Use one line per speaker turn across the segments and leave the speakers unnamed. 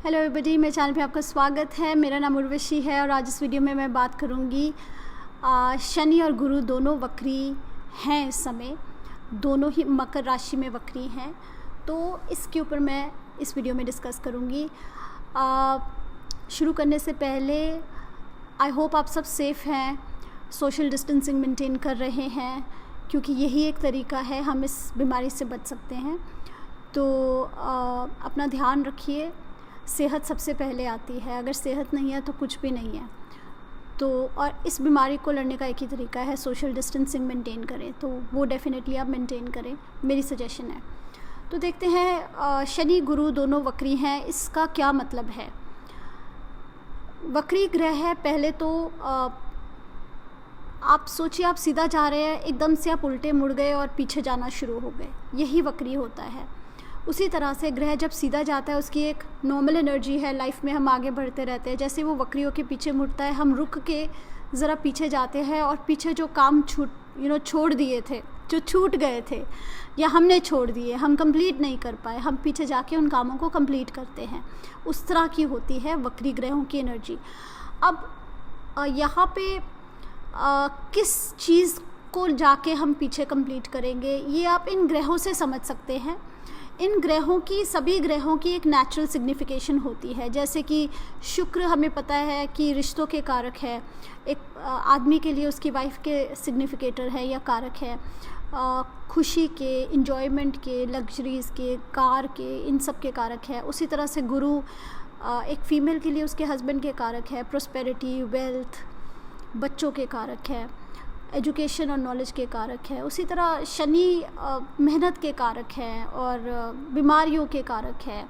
Hello everybody, मेरे channel पे आपका स्वागत है। मेरा नाम उर्वशी है और आज इस वीडियो में मैं बात करूँगी शनि और गुरु दोनों वक्री हैं इस समय, दोनों ही मकर राशि में वक्री हैं। तो इसके ऊपर मैं इस वीडियो में डिस्कस करूँगी। शुरू करने से पहले आई होप आप सब सेफ़ हैं, सोशल डिस्टेंसिंग मेंटेन कर रहे हैं, क्योंकि यही एक तरीका है हम इस बीमारी से बच सकते हैं। तो अपना ध्यान रखिए। सेहत सबसे पहले आती है, अगर सेहत नहीं है तो कुछ भी नहीं है। तो और इस बीमारी को लड़ने का एक ही तरीका है, सोशल डिस्टेंसिंग मेंटेन करें। तो वो डेफिनेटली आप मेंटेन करें, मेरी सजेशन है। तो देखते हैं, शनि गुरु दोनों वक्री हैं, इसका क्या मतलब है। वक्री ग्रह है, पहले तो आप सोचिए, आप सीधा जा रहे हैं, एकदम से आप उल्टे मुड़ गए और पीछे जाना शुरू हो गए, यही वक्री होता है। उसी तरह से ग्रह जब सीधा जाता है, उसकी एक नॉर्मल एनर्जी है, लाइफ में हम आगे बढ़ते रहते हैं। जैसे वो वक्रियों के पीछे मुड़ता है, हम रुक के ज़रा पीछे जाते हैं और पीछे जो काम छोड़ दिए थे, जो छूट गए थे या हमने छोड़ दिए, हम कंप्लीट नहीं कर पाए, हम पीछे जाके उन कामों को कंप्लीट करते हैं। उस तरह की होती है वक्री ग्रहों की एनर्जी। अब यहाँ पे किस चीज़ को जाके हम पीछे कंप्लीट करेंगे, ये आप इन ग्रहों से समझ सकते हैं। इन ग्रहों की, सभी ग्रहों की एक नेचुरल सिग्निफिकेशन होती है। जैसे कि शुक्र, हमें पता है कि रिश्तों के कारक है, एक आदमी के लिए उसकी वाइफ के सिग्निफिकेटर है या कारक है, खुशी के, इंजॉयमेंट के, लग्जरीज़ के, कार के, इन सब के कारक है। उसी तरह से गुरु एक फ़ीमेल के लिए उसके हस्बैंड के कारक है, प्रॉस्पेरिटी, वेल्थ, बच्चों के कारक है, एजुकेशन और नॉलेज के कारक है। उसी तरह शनि मेहनत के कारक है और बीमारियों के कारक है।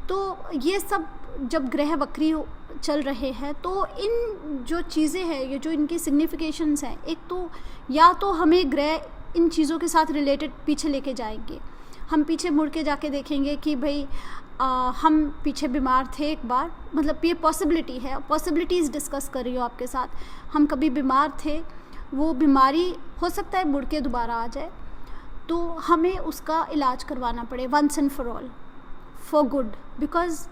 तो ये सब जब ग्रह वक्री चल रहे हैं, तो इन जो चीज़ें हैं, ये जो इनकी सिग्निफिकेशंस हैं, एक तो या तो हमें ग्रह इन चीज़ों के साथ रिलेटेड पीछे लेके जाएंगे। हम पीछे मुड़ के जाके देखेंगे कि भाई हम पीछे बीमार थे एक बार, मतलब ये पॉसिबिलिटी है, पॉसिबिलिटीज़ डिस्कस कर रही हूँ आपके साथ। हम कभी बीमार थे, वो बीमारी हो सकता है मुड़ के दोबारा आ जाए, तो हमें उसका इलाज करवाना पड़े once and for all, for good. Because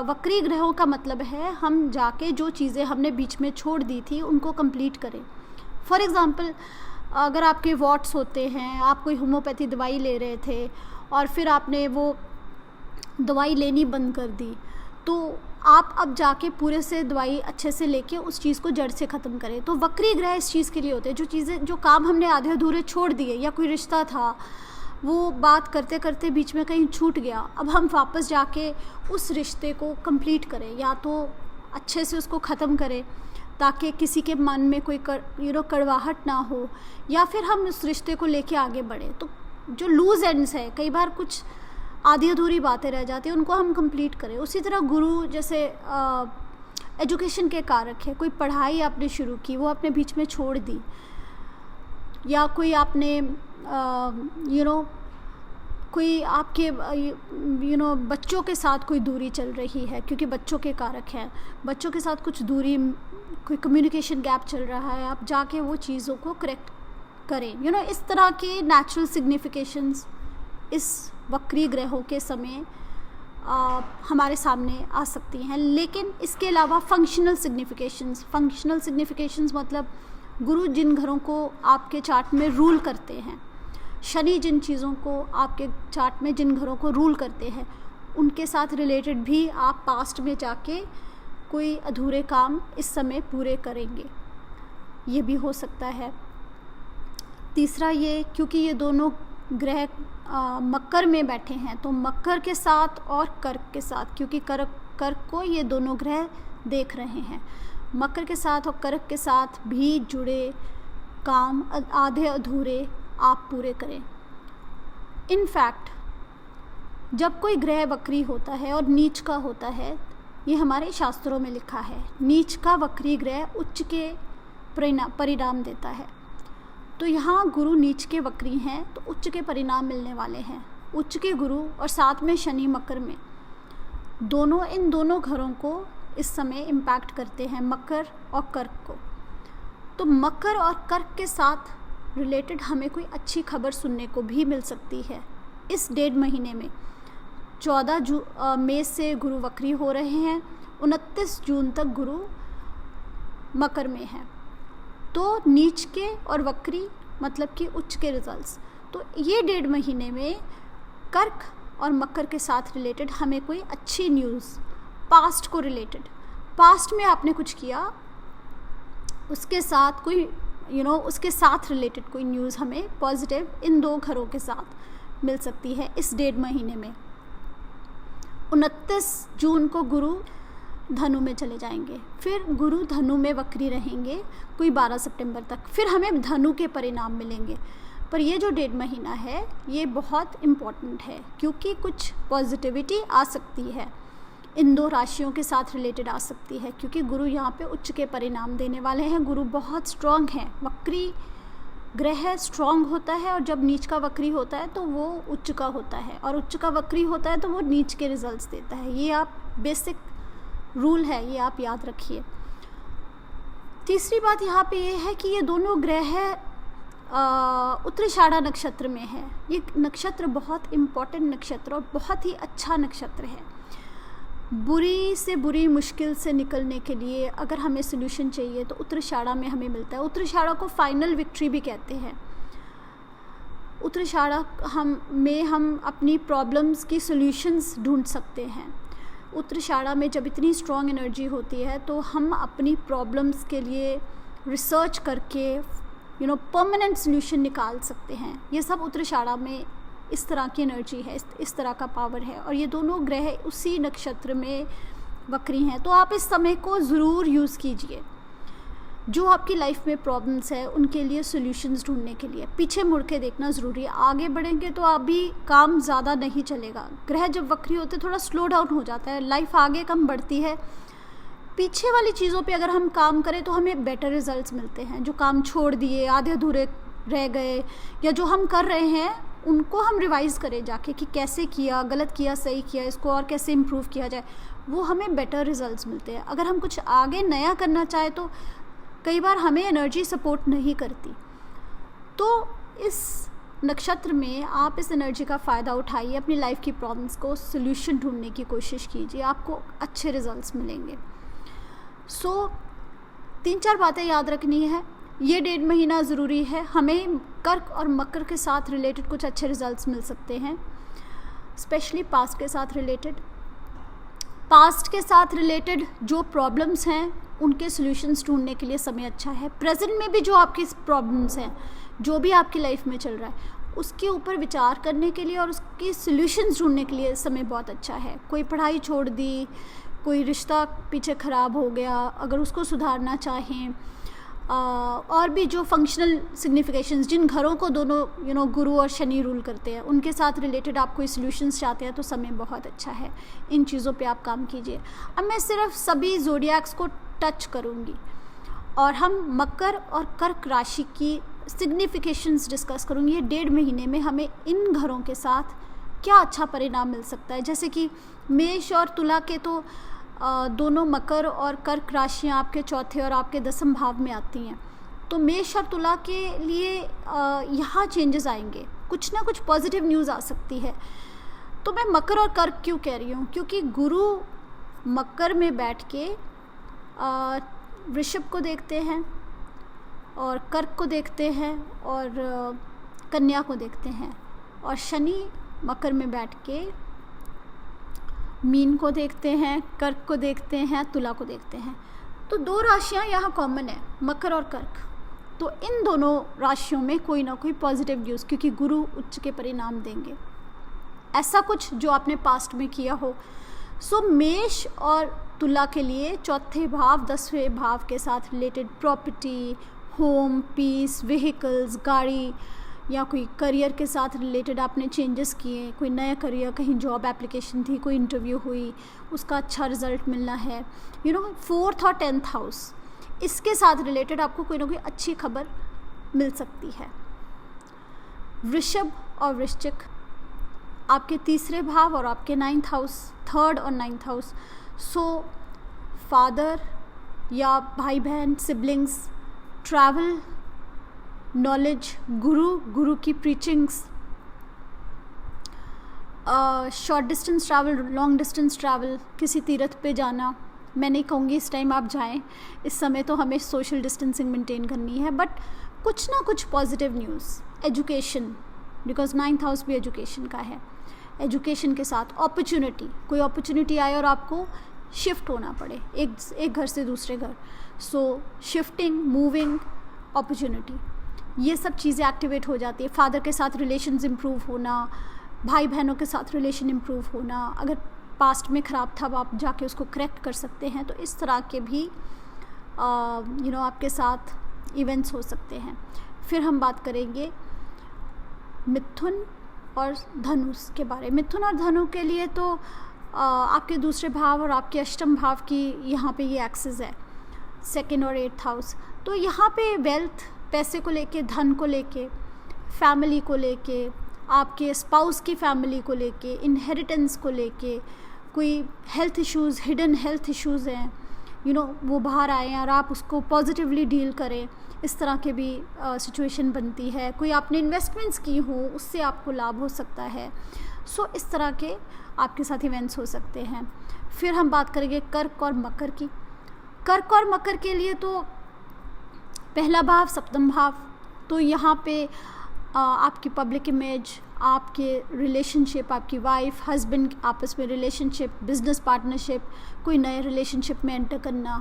वक्री ग्रहों का मतलब है हम जाके जो चीज़ें हमने बीच में छोड़ दी थी उनको कंप्लीट करें। फॉर एग्ज़ाम्पल, अगर आपके वॉट्स होते हैं, आप कोई होम्योपैथी दवाई ले रहे थे और फिर आपने वो दवाई लेनी बंद कर दी, तो आप अब जाके पूरे से दवाई अच्छे से लेके उस चीज़ को जड़ से ख़त्म करें। तो वक्री ग्रह इस चीज़ के लिए होते हैं। जो चीज़ें, जो काम हमने आधे अधूरे छोड़ दिए, या कोई रिश्ता था, वो बात करते करते बीच में कहीं छूट गया, अब हम वापस जाके उस रिश्ते को कंप्लीट करें, या तो अच्छे से उसको ख़त्म करें ताकि किसी के मन में कोई कड़वाहट ना हो, या फिर हम उस रिश्ते को लेके आगे बढ़ें। तो जो लूज़ एंड्स है, कई बार कुछ आधी अधूरी बातें रह जाती हैं, उनको हम कंप्लीट करें। उसी तरह गुरु जैसे एजुकेशन के कारक है। कोई पढ़ाई आपने शुरू की, वो आपने बीच में छोड़ दी, या कोई आपने कोई आपके बच्चों के साथ कोई दूरी चल रही है, क्योंकि बच्चों के कारक हैं, बच्चों के साथ कुछ दूरी, कोई कम्युनिकेशन गैप चल रहा है, आप जाके वो चीज़ों को करेक्ट करें। इस तरह के नेचुरल सिग्निफिकेशंस इस वक्री ग्रहों के समय हमारे सामने आ सकती हैं। लेकिन इसके अलावा फंक्शनल सिग्निफिकेशंस मतलब गुरु जिन घरों को आपके चार्ट में रूल करते हैं, शनि जिन चीज़ों को आपके चार्ट में, जिन घरों को रूल करते हैं, उनके साथ रिलेटेड भी आप पास्ट में जाके कोई अधूरे काम इस समय पूरे करेंगे, ये भी हो सकता है। तीसरा ये, क्योंकि ये दोनों ग्रह मकर में बैठे हैं, तो मकर के साथ और कर्क के साथ, क्योंकि कर्क को ये दोनों ग्रह देख रहे हैं, मकर के साथ और कर्क के साथ भी जुड़े काम आधे अधूरे आप पूरे करें। इनफैक्ट जब कोई ग्रह वक्री होता है और नीच का होता है, ये हमारे शास्त्रों में लिखा है, नीच का वक्री ग्रह उच्च के परिणाम देता है। तो यहाँ गुरु नीच के वक्री हैं, तो उच्च के परिणाम मिलने वाले हैं। उच्च के गुरु और साथ में शनि मकर में, दोनों, इन दोनों घरों को इस समय इम्पैक्ट करते हैं, मकर और कर्क को। तो मकर और कर्क के साथ रिलेटेड हमें कोई अच्छी खबर सुनने को भी मिल सकती है इस 1.5 महीने में। 14 मई से गुरु वक्री हो रहे हैं, 29 जून तक गुरु मकर में है। तो नीच के और वक्री मतलब कि उच्च के रिजल्ट्स। तो ये 1.5 महीने में कर्क और मकर के साथ रिलेटेड हमें कोई अच्छी न्यूज़, पास्ट को रिलेटेड, पास्ट में आपने कुछ किया उसके साथ कोई उसके साथ रिलेटेड कोई न्यूज़ हमें पॉजिटिव इन 2 घरों के साथ मिल सकती है इस 1.5 महीने में। 29 जून को गुरु धनु में चले जाएंगे, फिर गुरु धनु में वक्री रहेंगे कोई 12 सितंबर तक, फिर हमें धनु के परिणाम मिलेंगे। पर ये जो 1.5 महीना है ये बहुत इम्पॉर्टेंट है क्योंकि कुछ पॉजिटिविटी आ सकती है, इन 2 राशियों के साथ रिलेटेड आ सकती है, क्योंकि गुरु यहाँ पे उच्च के परिणाम देने वाले हैं। गुरु बहुत स्ट्रांग है, वक्री ग्रह स्ट्रांग होता है और जब नीच का वक्री होता है तो वो उच्च का होता है, और उच्च का वक्री होता है तो वो नीच के रिजल्ट्स देता है। ये आप बेसिक रूल है, ये आप याद रखिए। तीसरी बात यहाँ पे ये है कि ये दोनों ग्रह उत्तराषाढ़ा नक्षत्र में है। ये नक्षत्र बहुत इम्पॉर्टेंट नक्षत्र और बहुत ही अच्छा नक्षत्र है। बुरी से बुरी मुश्किल से निकलने के लिए अगर हमें सोल्यूशन चाहिए तो उत्तराषाढ़ा में हमें मिलता है। उत्तराषाढ़ा को फाइनल विक्ट्री भी कहते हैं। उत्तराषाढ़ा हम अपनी प्रॉब्लम्स की सॉल्यूशंस ढूंढ सकते हैं। उत्तराषाढ़ा में जब इतनी स्ट्रॉन्ग एनर्जी होती है तो हम अपनी प्रॉब्लम्स के लिए रिसर्च करके परमानेंट सॉल्यूशन निकाल सकते हैं। ये सब उत्तराषाढ़ा में इस तरह की एनर्जी है, इस तरह का पावर है, और ये दोनों ग्रह उसी नक्षत्र में वक्री हैं। तो आप इस समय को ज़रूर यूज़ कीजिए। जो आपकी लाइफ में प्रॉब्लम्स है उनके लिए सॉल्यूशंस ढूंढने के लिए पीछे मुड़ के देखना ज़रूरी है। आगे बढ़ेंगे तो अभी काम ज़्यादा नहीं चलेगा। ग्रह जब वक्री होते थोड़ा स्लो डाउन हो जाता है, लाइफ आगे कम बढ़ती है। पीछे वाली चीज़ों पे अगर हम काम करें तो हमें बेटर रिजल्ट्स मिलते हैं। जो काम छोड़ दिए, आधे अधूरे रह गए, या जो हम कर रहे हैं उनको हम रिवाइज़ करें जाके कि कैसे किया, गलत किया, सही किया, इसको और कैसे इम्प्रूव किया जाए, वो हमें बेटर रिजल्ट्स मिलते हैं। अगर हम कुछ आगे नया करना चाहें तो कई बार हमें एनर्जी सपोर्ट नहीं करती। तो इस नक्षत्र में आप इस एनर्जी का फ़ायदा उठाइए, अपनी लाइफ की प्रॉब्लम्स को सॉल्यूशन ढूंढने की कोशिश कीजिए, आपको अच्छे रिजल्ट्स मिलेंगे। 3-4 बातें याद रखनी है। ये 1.5 महीना ज़रूरी है। हमें कर्क और मकर के साथ रिलेटेड कुछ अच्छे रिजल्ट्स मिल सकते हैं, स्पेशली पास्ट के साथ रिलेटेड। पास्ट के साथ रिलेटेड जो प्रॉब्लम्स हैं उनके सॉल्यूशंस ढूंढने के लिए समय अच्छा है। प्रेजेंट में भी जो आपकी प्रॉब्लम्स हैं, जो भी आपकी लाइफ में चल रहा है, उसके ऊपर विचार करने के लिए और उसकी सॉल्यूशंस ढूंढने के लिए समय बहुत अच्छा है। कोई पढ़ाई छोड़ दी, कोई रिश्ता पीछे ख़राब हो गया, अगर उसको सुधारना चाहें, और भी जो फंक्शनल सिग्निफिकेशंस, जिन घरों को दोनों गुरु और शनि रूल करते हैं, उनके साथ रिलेटेड आप कोई सॉल्यूशंस चाहते हैं तो समय बहुत अच्छा है। इन चीज़ों पे आप काम कीजिए। अब मैं सिर्फ सभी ज़ोडिएक्स को टच करूँगी और हम मकर और कर्क राशि की सिग्निफिकेशंस डिस्कस करूँगी। ये 1.5 महीने में हमें इन घरों के साथ क्या अच्छा परिणाम मिल सकता है। जैसे कि मेष और तुला के तो दोनों मकर और कर्क राशियाँ आपके चौथे और आपके 10वें भाव में आती हैं। तो मेष और तुला के लिए यहाँ चेंजेस आएंगे, कुछ ना कुछ पॉजिटिव न्यूज़ आ सकती है। तो मैं मकर और कर्क क्यों कह रही हूँ, क्योंकि गुरु मकर में बैठ के वृषभ को देखते हैं और कर्क को देखते हैं और कन्या को देखते हैं, और शनि मकर में बैठ के मीन को देखते हैं, कर्क को देखते हैं, तुला को देखते हैं। तो 2 राशियां यहाँ कॉमन है, मकर और कर्क। तो इन दोनों राशियों में कोई ना कोई पॉजिटिव न्यूज़, क्योंकि गुरु उच्च के परिणाम देंगे, ऐसा कुछ जो आपने पास्ट में किया हो। मेष और तुला के लिए चौथे भाव 10वें भाव के साथ related property, home, peace, vehicles, गाड़ी, या कोई करियर के साथ रिलेटेड आपने चेंजेस किए, कोई नया करियर, कहीं जॉब एप्लीकेशन थी, कोई इंटरव्यू हुई, उसका अच्छा रिजल्ट मिलना है, 4th और 10th हाउस, इसके साथ रिलेटेड आपको कोई ना कोई अच्छी खबर मिल सकती है। वृषभ और वृश्चिक आपके 3रे भाव और आपके 9th हाउस, 3rd और 9th हाउस। फादर या भाई बहन, सिबलिंग्स, ट्रैवल, नॉलेज, गुरु की preachings, short distance travel, long distance travel, किसी तीर्थ पे जाना, मैं नहीं कहूँगी इस टाइम आप जाएं, इस समय तो हमें सोशल डिस्टेंसिंग मेंटेन करनी है, बट कुछ ना कुछ positive news, education, because 9th house भी एजुकेशन का है, एजुकेशन के साथ अपॉर्चुनिटी, कोई अपॉर्चुनिटी आए और आपको शिफ्ट होना पड़े एक घर से दूसरे घर, सो शिफ्टिंग, मूविंग, अपॉर्चुनिटी, ये सब चीज़ें एक्टिवेट हो जाती है। फादर के साथ रिलेशंस इम्प्रूव होना, भाई बहनों के साथ रिलेशन इम्प्रूव होना, अगर पास्ट में ख़राब था अब आप जाके उसको करेक्ट कर सकते हैं, तो इस तरह के भी आपके साथ इवेंट्स हो सकते हैं। फिर हम बात करेंगे मिथुन और धनुष के बारे में। मिथुन और धनु के लिए तो आपके दूसरे भाव और आपके अष्टम भाव की यहाँ पे ये एक्सेस है, 2nd और 8th हाउस, तो यहाँ पे वेल्थ, पैसे को लेके, धन को लेके, फैमिली को लेके, आपके स्पाउस की फैमिली को लेके, इनहेरिटेंस को लेके, कोई health issues, hidden health issues हैं, वो बाहर आए हैं और आप उसको पॉजिटिवली डील करें, इस तरह के भी सिचुएशन बनती है। कोई आपने इन्वेस्टमेंट्स की हो, उससे आपको लाभ हो सकता है। सो इस तरह के आपके साथ इवेंट्स हो सकते हैं। फिर हम बात करेंगे कर्क और मकर की। कर्क और मकर के लिए तो पहला भाव, सप्तम भाव, तो यहाँ पे आपकी पब्लिक इमेज, आपके रिलेशनशिप, आपकी वाइफ, हस्बैंड आपस में रिलेशनशिप, बिजनेस पार्टनरशिप, कोई नए रिलेशनशिप में एंटर करना,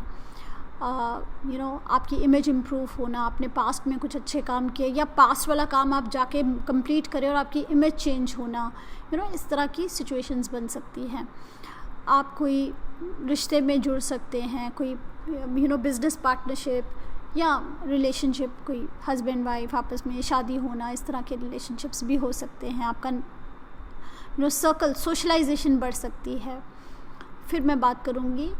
आपकी इमेज इम्प्रूव होना, आपने पास्ट में कुछ अच्छे काम किए या पास्ट वाला काम आप जाके कंप्लीट करें और आपकी इमेज चेंज होना, इस तरह की सिचुएशंस बन सकती हैं। आप कोई रिश्ते में जुड़ सकते हैं, कोई बिजनेस पार्टनरशिप या रिलेशनशिप, कोई हस्बैंड वाइफ आपस में शादी होना, इस तरह के रिलेशनशिप्स भी हो सकते हैं। आपका सर्कल, सोशलाइजेशन बढ़ सकती है। फिर मैं बात करूँगी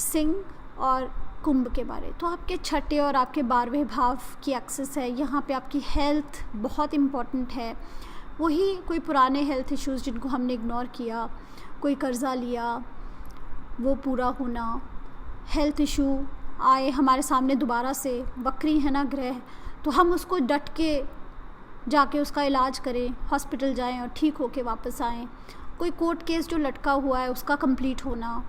सिंह और कुंभ के बारे। तो आपके 6ठे और आपके 12वें भाव की एक्सेस है। यहाँ पे आपकी हेल्थ बहुत इम्पॉर्टेंट है। वही कोई पुराने हेल्थ इश्यूज़ जिनको हमने इग्नोर किया, कोई कर्ज़ा लिया, वो पूरा होना, हेल्थ इशू आए हमारे सामने दोबारा से, वक्री है ना ग्रह, तो हम उसको डट के जाके उसका इलाज करें, हॉस्पिटल जाएं और ठीक होके वापस आएं। कोई कोर्ट केस जो लटका हुआ है उसका कंप्लीट होना,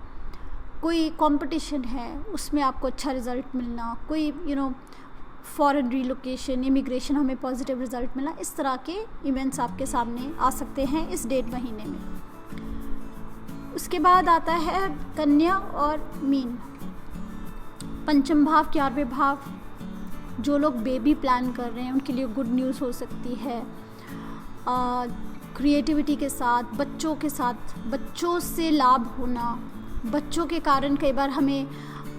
कोई कंपटीशन है उसमें आपको अच्छा रिज़ल्ट मिलना, कोई फॉरेन रीलोकेशन, इमिग्रेशन, हमें पॉजिटिव रिज़ल्ट मिलना, इस तरह के इवेंट्स आपके सामने आ सकते हैं इस डेढ़ महीने में। उसके बाद आता है कन्या और मीन। पंचम भाव, 11वें भाव, जो लोग बेबी प्लान कर रहे हैं उनके लिए गुड न्यूज़ हो सकती है। क्रिएटिविटी के साथ, बच्चों के साथ, बच्चों से लाभ होना, बच्चों के कारण कई बार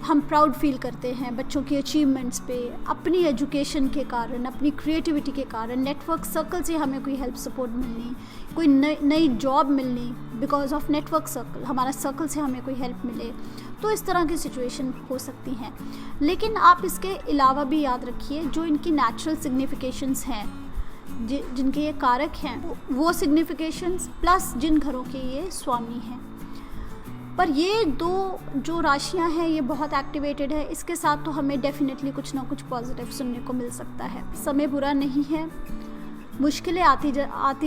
हम प्राउड फील करते हैं बच्चों की अचीवमेंट्स पे, अपनी एजुकेशन के कारण, अपनी क्रिएटिविटी के कारण, नेटवर्क सर्कल से हमें कोई हेल्प सपोर्ट मिलनी, कोई नई जॉब मिलनी, बिकॉज ऑफ नेटवर्क सर्कल, हमारा सर्कल से हमें कोई हेल्प मिले, तो इस तरह की सिचुएशन हो सकती हैं। लेकिन आप इसके अलावा भी याद रखिए जो इनकी नेचुरल सिग्निफिकेशंस हैं, जिनके ये कारक हैं, वो सिग्निफिकेशंस प्लस जिन घरों के ये स्वामी हैं। पर ये दो जो राशियां हैं ये बहुत एक्टिवेटेड है, इसके साथ तो हमें डेफिनेटली कुछ ना कुछ पॉजिटिव सुनने को मिल सकता है। समय बुरा नहीं है, मुश्किलें आती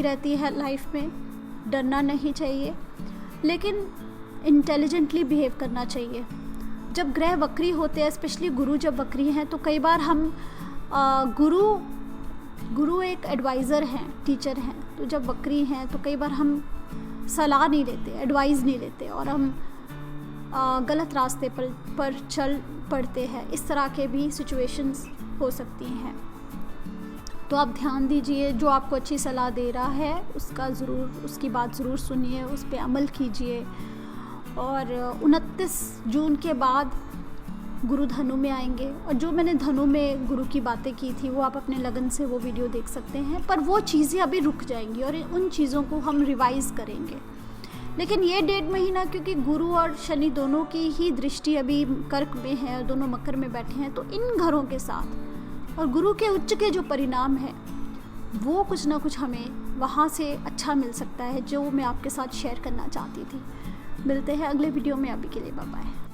रहती है लाइफ में, डरना नहीं चाहिए, लेकिन इंटेलिजेंटली बिहेव करना चाहिए। जब ग्रह वक्री होते हैं, स्पेशली गुरु जब वक्री हैं, तो कई बार हम गुरु एक एडवाइज़र हैं, टीचर हैं, तो जब वक्री हैं तो कई बार हम सलाह नहीं लेते, एडवाइस नहीं लेते और हम गलत रास्ते पर चल पड़ते हैं। इस तरह के भी सिचुएशंस हो सकती हैं। तो आप ध्यान दीजिए, जो आपको अच्छी सलाह दे रहा है उसकी बात ज़रूर सुनिए, उस पर अमल कीजिए। और 29 जून के बाद गुरु धनु में आएंगे, और जो मैंने धनु में गुरु की बातें की थी वो आप अपने लगन से वो वीडियो देख सकते हैं, पर वो चीज़ें अभी रुक जाएंगी और उन चीज़ों को हम रिवाइज़ करेंगे। लेकिन ये 1.5 महीना, क्योंकि गुरु और शनि दोनों की ही दृष्टि अभी कर्क में है और दोनों मकर में बैठे हैं, तो इन घरों के साथ और गुरु के उच्च के जो परिणाम है वो कुछ ना कुछ हमें वहाँ से अच्छा मिल सकता है, जो मैं आपके साथ शेयर करना चाहती थी। मिलते हैं अगले वीडियो में, अभी के लिए बाय बाय।